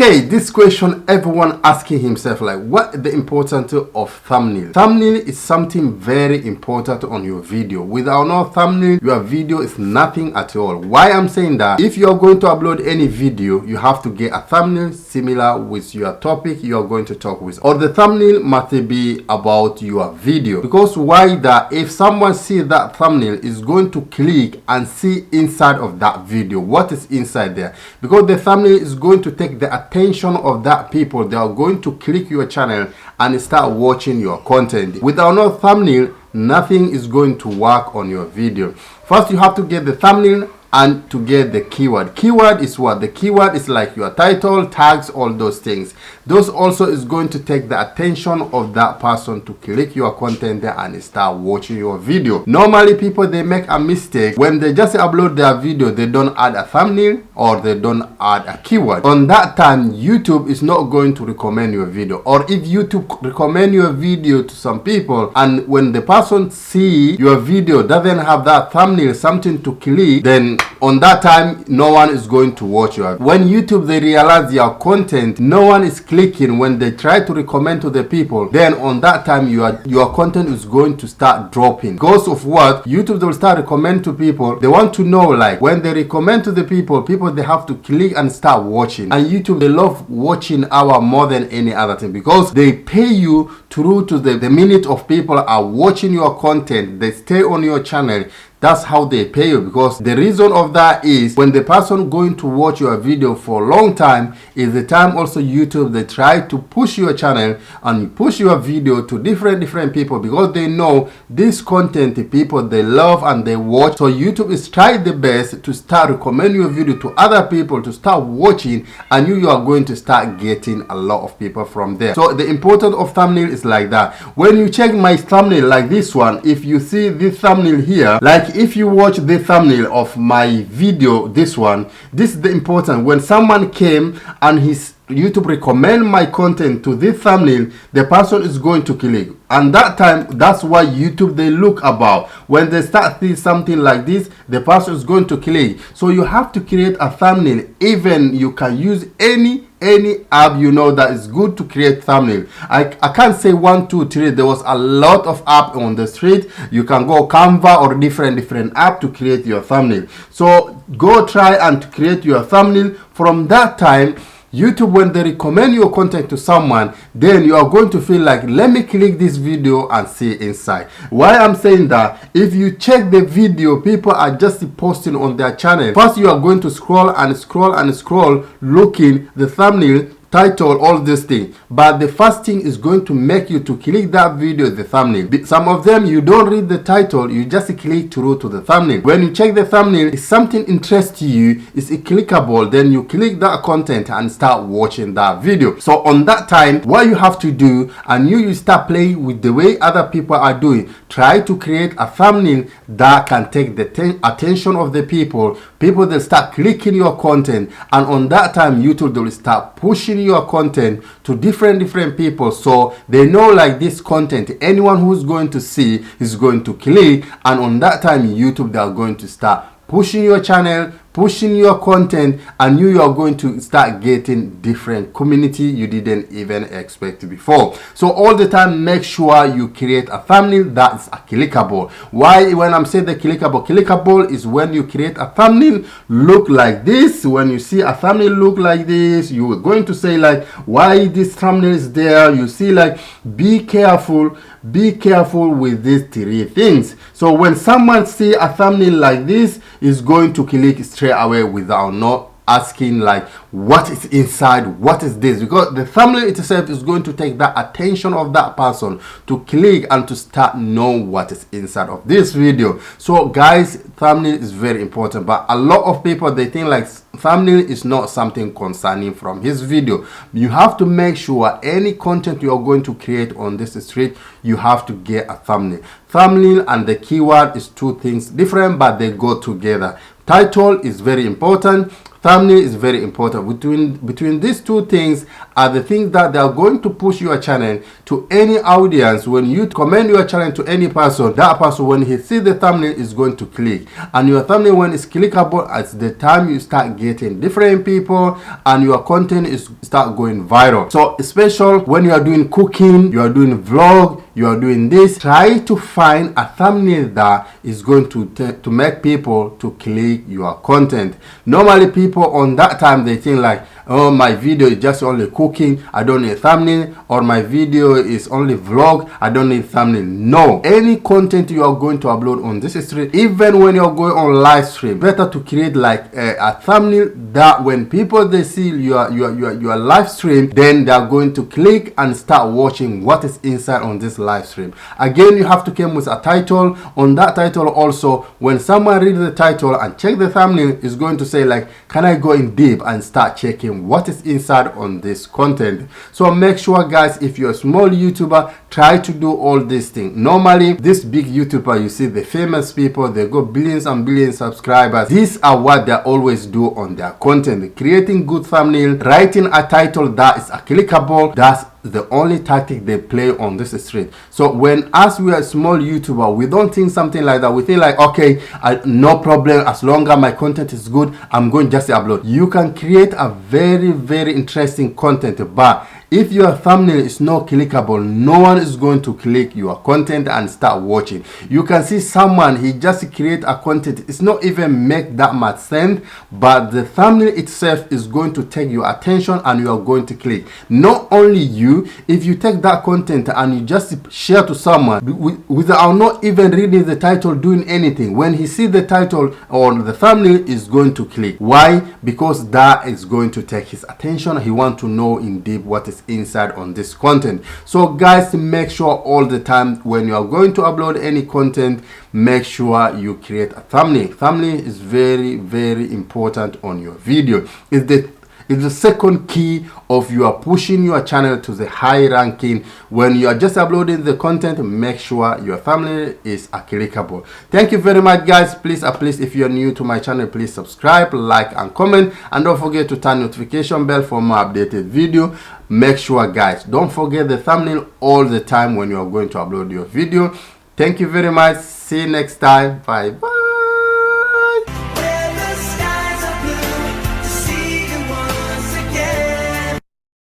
Okay, this question everyone asking himself, like, what the importance of thumbnail? Thumbnail is something very important on your video. Without no thumbnail, your video is nothing at all. Why I'm saying that? If you're going to upload any video, you have to get a thumbnail similar with your topic you are going to talk with, or the thumbnail must be about your video. Because why that? If someone see that thumbnail, is going to click and see inside of that video what is inside there, because the thumbnail is going to take the attention of that people. They are going to click your channel and start watching your content. Without no thumbnail, nothing is going to work on your video. First, you have to get the thumbnail and to get the keyword. Keyword is what? The keyword is like your title, tags, all those things. Those also is going to take the attention of that person to click your content there and start watching your video. Normally people, they make a mistake when they just upload their video, they don't add a thumbnail or they don't add a keyword. On that time, YouTube is not going to recommend your video. Or if YouTube recommend your video to some people, and when the person see your video doesn't have that thumbnail, something to click, then on that time no one is going to watch you. When YouTube they realize your content, no one is clicking when they try to recommend to the people, then on that time your content is going to start dropping. Because of what? YouTube they will start recommend to people. They want to know, like, when they recommend to the people they have to click and start watching. And YouTube, they love watching hour more than any other thing, because they pay you through to the minute of people are watching your content, they stay on your channel. That's how they pay you. Because the reason of that is when the person going to watch your video for a long time is the time also YouTube they try to push your channel and push your video to different people, because they know this content the people they love and they watch. So YouTube is trying the best to start recommend your video to other people to start watching, and you are going to start getting a lot of people from there. So the importance of thumbnail is like that. When you check my thumbnail like this one, if you see this thumbnail here, like if you watch the thumbnail of my video, this one, this is the important. When someone came and his YouTube recommend my content to this thumbnail, the person is going to click. And that time, that's why YouTube they look about. When they start see something like this, the person is going to click. So you have to create a thumbnail. Even you can use any app you know that is good to create thumbnail. I can't say 1 2 3. There was a lot of app on the street. You can go Canva or different app to create your thumbnail. So go try and create your thumbnail. From that time, YouTube, when they recommend your content to someone, then you are going to feel like, let me click this video and see inside. Why I'm saying that? If you check the video people are just posting on their channel, first you are going to scroll and scroll looking the thumbnail, title, all this thing, but the first thing is going to make you to click that video, the thumbnail. Some of them you don't read the title, you just click through to the thumbnail. When you check the thumbnail, if something interests you, it's clickable, then you click that content and start watching that video. So on that time, what you have to do, and you start playing with the way other people are doing, try to create a thumbnail that can take the attention of the people that start clicking your content, and on that time YouTube will start pushing your content to different people, so they know like this content anyone who's going to see is going to click, and on that time YouTube they are going to start pushing your channel, pushing your content, and you are going to start getting different community you didn't even expect before. So all the time, make sure you create a thumbnail that is clickable. Why? When I'm saying the clickable is when you create a thumbnail look like this. When you see a thumbnail look like this, you are going to say like, why this thumbnail is there? You see like, be careful with these 3 things. So when someone see a thumbnail like this, is going to click straight away without not asking like, what is inside, what is this? Because the thumbnail itself is going to take the attention of that person to click and to start know what is inside of this video. So guys, thumbnail is very important, but a lot of people they think like thumbnail is not something concerning from his video. You have to make sure any content you are going to create on this street, you have to get a thumbnail. Thumbnail and the keyword is 2 things different, but they go together. Title is very important. thumbnail is very important. Between these two things are the things that they are going to push your channel to any audience. When you commend your channel to any person, that person, when he sees the thumbnail, is going to click. And your thumbnail, when it's clickable, at the time you start getting different people and your content is start going viral. So especially when you are doing cooking, you are doing vlog, you are doing this, try to find a thumbnail that is going to make people to click your content. Normally people on that time, they think like, oh, my video is just only cooking, I don't need thumbnail, or my video is only vlog, I don't need thumbnail. No, any content you are going to upload on this stream, even when you're going on live stream, better to create like a thumbnail that when people they see your live stream, then they are going to click and start watching what is inside on this live stream. Again, you have to come with a title. On that title also, when someone reads the title and check the thumbnail, is going to say like, can I go in deep and start checking what is inside on this content. So make sure guys, if you're a small YouTuber, try to do all these things. Normally this big YouTuber, you see the famous people, they got billions and billions subscribers. These are what they always do on their content: creating good thumbnail, writing a title that is clickable. That's the only tactic they play on this street. So when as we are a small YouTuber, we don't think something like that. We think like, okay, no problem, as long as my content is good, I'm going just to upload. You can create a very interesting content, but if your thumbnail is not clickable, no one is going to click your content and start watching. You can see someone, he just create a content, it's not even make that much sense, but the thumbnail itself is going to take your attention and you are going to click. Not only you, if you take that content and you just share to someone without not even reading the title, doing anything, when he see the title or the thumbnail, is going to click. Why? Because that is going to take his attention. He want to know in deep what is inside on this content. So guys, make sure all the time when you are going to upload any content, make sure you create a thumbnail. Thumbnail is very important on your video. It's the second key of you are pushing your channel to the high ranking. When you are just uploading the content, make sure your thumbnail is clickable. Thank you very much guys. Please if you are new to my channel, please subscribe, like and comment, and don't forget to turn notification bell for more updated video. Make sure guys, don't forget the thumbnail all the time when you are going to upload your video. Thank you very much. See you next time. Bye.